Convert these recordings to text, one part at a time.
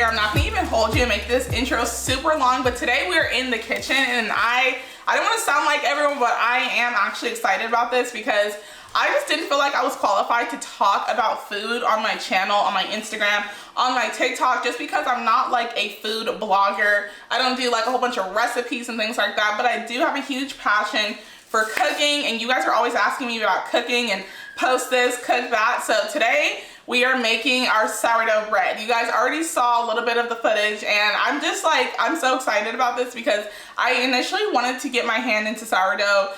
I'm not gonna even hold you and make this intro super long, but today we're in the kitchen and I don't want to sound like everyone, but I am actually excited about this because I just didn't feel like I was qualified to talk about food on my channel, on my Instagram, on my TikTok, just because I'm not like a food blogger. I don't do like a whole bunch of recipes and things like that, but I do have a huge passion for cooking, and you guys are always asking me about cooking and post this, cook that. So today we are making our sourdough bread. You guys already saw a little bit of the footage, and I'm so excited about this because I initially wanted to get my hand into sourdough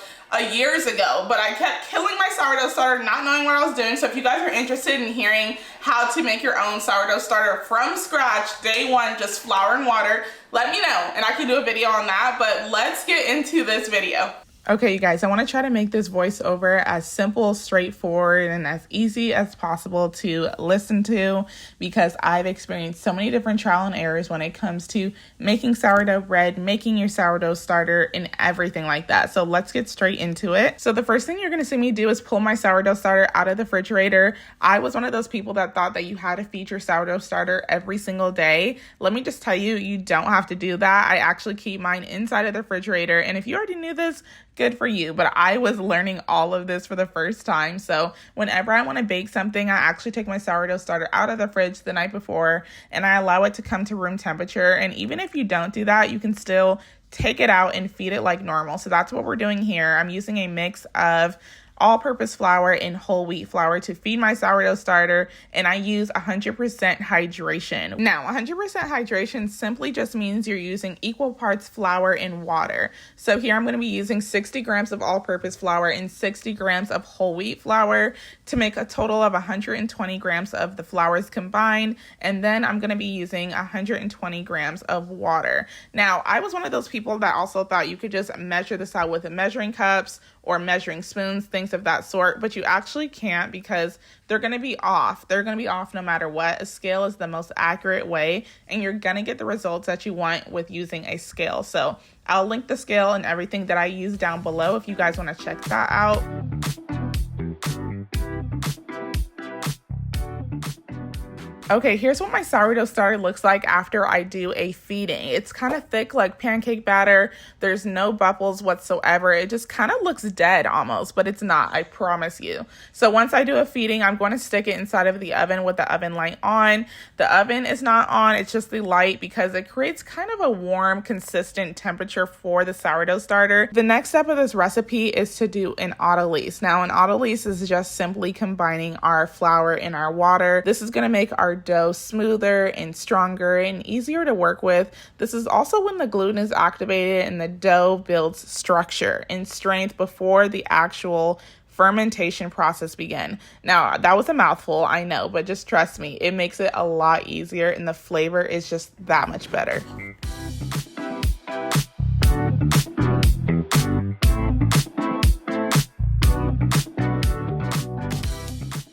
years ago, but I kept killing my sourdough starter, not knowing what I was doing. So if you guys are interested in hearing how to make your own sourdough starter from scratch, day one, just flour and water, let me know and I can do a video on that. But let's get into this video. Okay, you guys, I want to try to make this voiceover as simple, straightforward, and as easy as possible to listen to because I've experienced so many different trial and errors when it comes to making sourdough bread, making your sourdough starter, and everything like that. So let's get straight into it. So the first thing you're going to see me do is pull my sourdough starter out of the refrigerator. I was one of those people that thought that you had to feed your sourdough starter every single day. Let me just tell you, you don't have to do that. I actually keep mine inside of the refrigerator, and if you already knew this, good for you, but I was learning all of this for the first time. So whenever I want to bake something, I actually take my sourdough starter out of the fridge the night before and I allow it to come to room temperature. And even if you don't do that, you can still take it out and feed it like normal. So that's what we're doing here. I'm using a mix of all-purpose flour and whole wheat flour to feed my sourdough starter, and I use 100% hydration. Now, 100% hydration simply just means you're using equal parts flour and water. So here I'm going to be using 60 grams of all-purpose flour and 60 grams of whole wheat flour to make a total of 120 grams of the flours combined, and then I'm going to be using 120 grams of water. Now, I was one of those people that also thought you could just measure this out with measuring cups or measuring spoons, things of that sort, but you actually can't because they're going to be off. They're going to be off no matter what. A scale is the most accurate way, and you're going to get the results that you want with using a scale. So I'll link the scale and everything that I use down below if you guys want to check that out. Okay, here's what my sourdough starter looks like after I do a feeding. It's kind of thick like pancake batter. There's no bubbles whatsoever. It just kind of looks dead almost, but it's not, I promise you. So once I do a feeding, I'm going to stick it inside of the oven with the oven light on. The oven is not on, it's just the light because it creates kind of a warm, consistent temperature for the sourdough starter. The next step of this recipe is to do an autolyse. Now, an autolyse is just simply combining our flour and our water. This is going to make our dough smoother and stronger and easier to work with. This is also when the gluten is activated and the dough builds structure and strength before the actual fermentation process begin. Now, that was a mouthful, I know, but just trust me, it makes it a lot easier and the flavor is just that much better.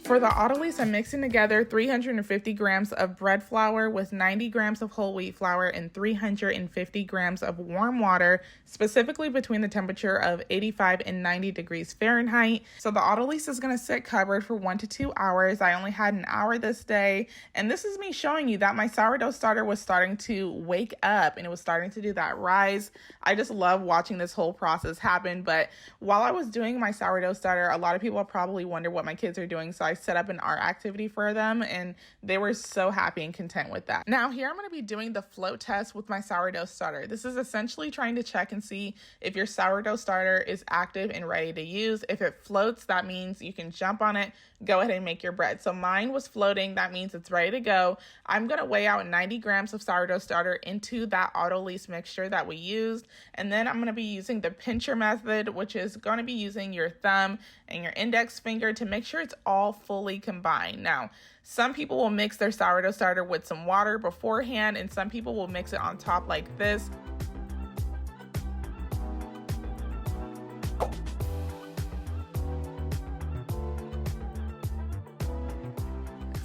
For the autolyse, I'm mixing together 350 grams of bread flour with 90 grams of whole wheat flour and 350 grams of warm water, specifically between the temperature of 85 and 90 degrees Fahrenheit. So the autolyse is going to sit covered for 1 to 2 hours. I only had an hour this day, and this is me showing you that my sourdough starter was starting to wake up and it was starting to do that rise. I just love watching this whole process happen, but while I was doing my sourdough starter, a lot of people probably wonder what my kids are doing, so I set up an art activity for them and they were so happy and content with that. Now here I'm going to be doing the float test with my sourdough starter. This is essentially trying to check and see if your sourdough starter is active and ready to use. If it floats, that means you can jump on it, go ahead and make your bread. So mine was floating, that means it's ready to go. I'm going to weigh out 90 grams of sourdough starter into that autolyse mixture that we used, and then I'm going to be using the pincher method, which is going to be using your thumb and your index finger to make sure it's all fully combined. Now, some people will mix their sourdough starter with some water beforehand, and some people will mix it on top like this.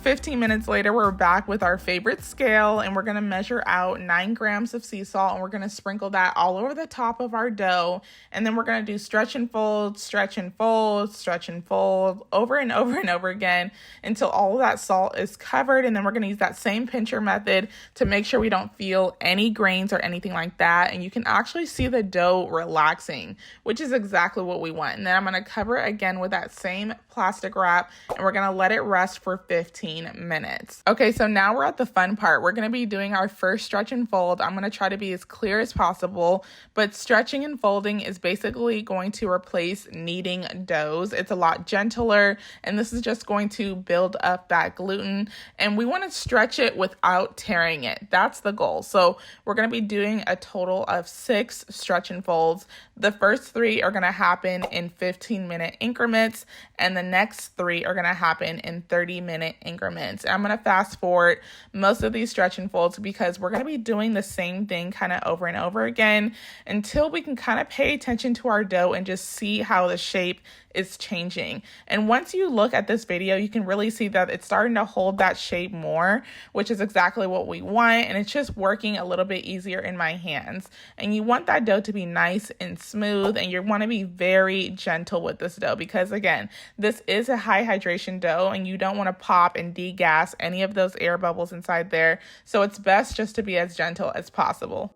15 minutes later, we're back with our favorite scale, and we're gonna measure out 9 grams of sea salt, and we're gonna sprinkle that all over the top of our dough. And then we're gonna do stretch and fold, stretch and fold, stretch and fold over and over and over again until all of that salt is covered. And then we're gonna use that same pincher method to make sure we don't feel any grains or anything like that. And you can actually see the dough relaxing, which is exactly what we want. And then I'm gonna cover it again with that same plastic wrap, and we're gonna let it rest for 15 minutes. Okay, so now we're at the fun part. We're gonna be doing our first stretch and fold. I'm gonna try to be as clear as possible, but stretching and folding is basically going to replace kneading doughs. It's a lot gentler, and this is just going to build up that gluten, and we wanna stretch it without tearing it. That's the goal. So we're gonna be doing a total of 6 stretch and folds. The first 3 are gonna happen in 15-minute increments, and the next 3 are going to happen in 30-minute increments. I'm going to fast forward most of these stretch and folds because we're going to be doing the same thing kind of over and over again until we can kind of pay attention to our dough and just see how the shape is changing. And once you look at this video, you can really see that it's starting to hold that shape more, which is exactly what we want. And it's just working a little bit easier in my hands. And you want that dough to be nice and smooth, and you want to be very gentle with this dough because, again, this is a high hydration dough and you don't want to pop and degas any of those air bubbles inside there. So it's best just to be as gentle as possible.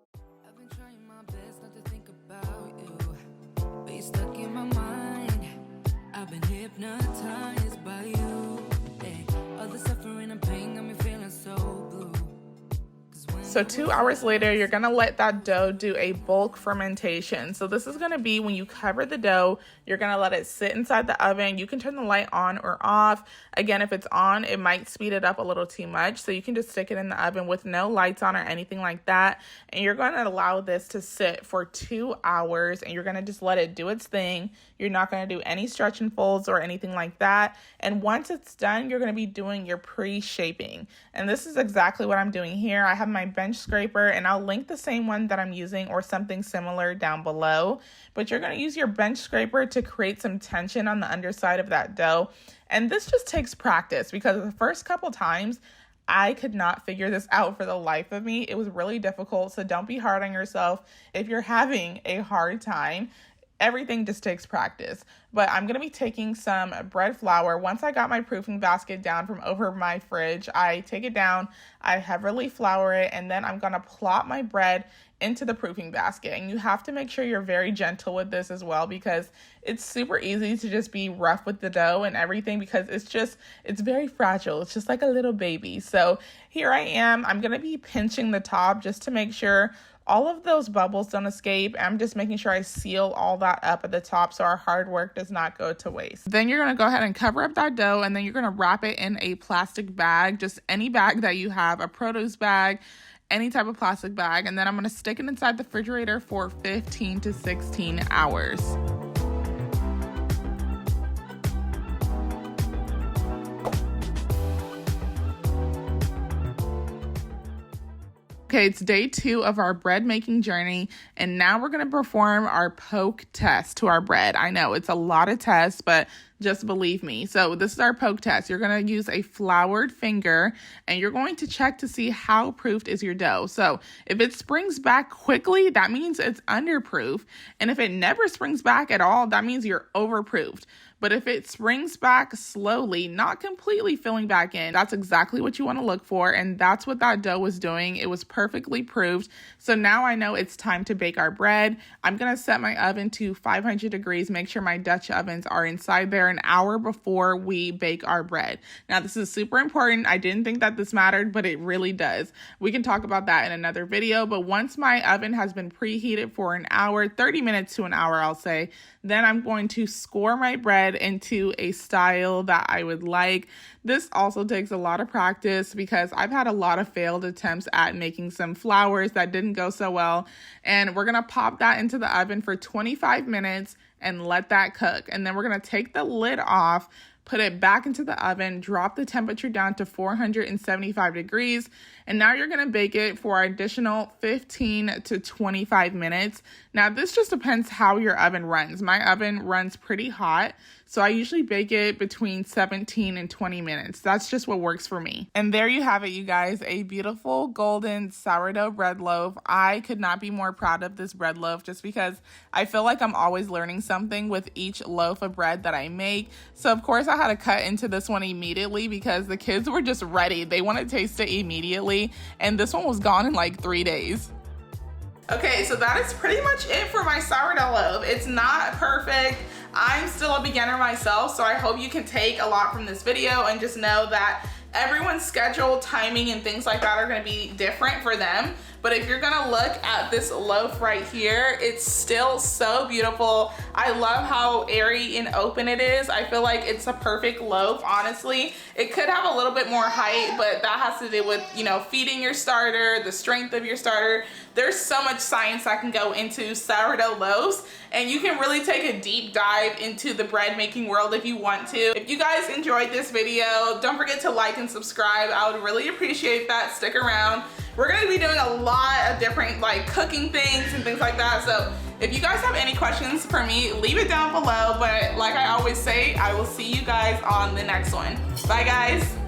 So 2 hours later, you're gonna let that dough do a bulk fermentation. So this is gonna be when you cover the dough, you're gonna let it sit inside the oven. You can turn the light on or off. Again, if it's on, it might speed it up a little too much. So you can just stick it in the oven with no lights on or anything like that. And you're gonna allow this to sit for 2 hours, and you're gonna just let it do its thing. You're not gonna do any stretch and folds or anything like that. And once it's done, you're gonna be doing your pre-shaping. And this is exactly what I'm doing here. I have my bench scraper, and I'll link the same one that I'm using or something similar down below. But you're going to use your bench scraper to create some tension on the underside of that dough. And this just takes practice because the first couple times I could not figure this out for the life of me. It was really difficult, so don't be hard on yourself if you're having a hard time. Everything just takes practice. But I'm going to be taking some bread flour. Once I got my proofing basket down from over my fridge, I take it down, I heavily flour it, and then I'm going to plop my bread into the proofing basket. And you have to make sure you're very gentle with this as well because it's super easy to just be rough with the dough and everything because it's very fragile. It's just like a little baby. So here I am. I'm going to be pinching the top just to make sure all of those bubbles don't escape. I'm just making sure I seal all that up at the top so our hard work does not go to waste. Then you're going to go ahead and cover up that dough, and then you're going to wrap it in a plastic bag, just any bag that you have, a produce bag, any type of plastic bag. And then I'm going to stick it inside the refrigerator for 15 to 16 hours. Okay, it's day 2 of our bread making journey, and now we're going to perform our poke test to our bread. I know it's a lot of tests, but just believe me. So this is our poke test. You're going to use a floured finger, and you're going to check to see how proofed is your dough. So if it springs back quickly, that means it's underproof. And if it never springs back at all, that means you're overproofed. But if it springs back slowly, not completely filling back in, that's exactly what you want to look for. And that's what that dough was doing. It was perfectly proofed. So now I know it's time to bake our bread. I'm going to set my oven to 500 degrees. Make sure my Dutch ovens are inside there an hour before we bake our bread. Now, this is super important. I didn't think that this mattered, but it really does. We can talk about that in another video. But once my oven has been preheated for an hour, 30 minutes to an hour, I'll say, then I'm going to score my bread into a style that I would like. This also takes a lot of practice because I've had a lot of failed attempts at making some flours that didn't go so well. And we're going to pop that into the oven for 25 minutes and let that cook. And then we're going to take the lid off, put it back into the oven, drop the temperature down to 475 degrees, and now you're gonna bake it for an additional 15 to 25 minutes. Now this just depends how your oven runs. My oven runs pretty hot, so I usually bake it between 17 and 20 minutes. That's just what works for me. And there you have it, you guys, a beautiful golden sourdough bread loaf. I could not be more proud of this bread loaf just because I feel like I'm always learning something with each loaf of bread that I make. So of course I had to cut into this one immediately because the kids were just ready. They want to taste it immediately, and this one was gone in like 3 days. Okay, so that is pretty much it for my sourdough loaf. It's not perfect. I'm still a beginner myself, so I hope you can take a lot from this video and just know that everyone's schedule, timing, and things like that are gonna be different for them. But if you're gonna look at this loaf right here, it's still so beautiful. I love how airy and open it is. I feel like it's a perfect loaf, honestly. It could have a little bit more height, but that has to do with, you know, feeding your starter, the strength of your starter. There's so much science that can go into sourdough loaves, and you can really take a deep dive into the bread making world if you want to. If you guys enjoyed this video, don't forget to like and subscribe. I would really appreciate that. Stick around. We're gonna be doing a lot of different like cooking things and things like that. So if you guys have any questions for me, leave it down below. But like I always say, I will see you guys on the next one. Bye guys.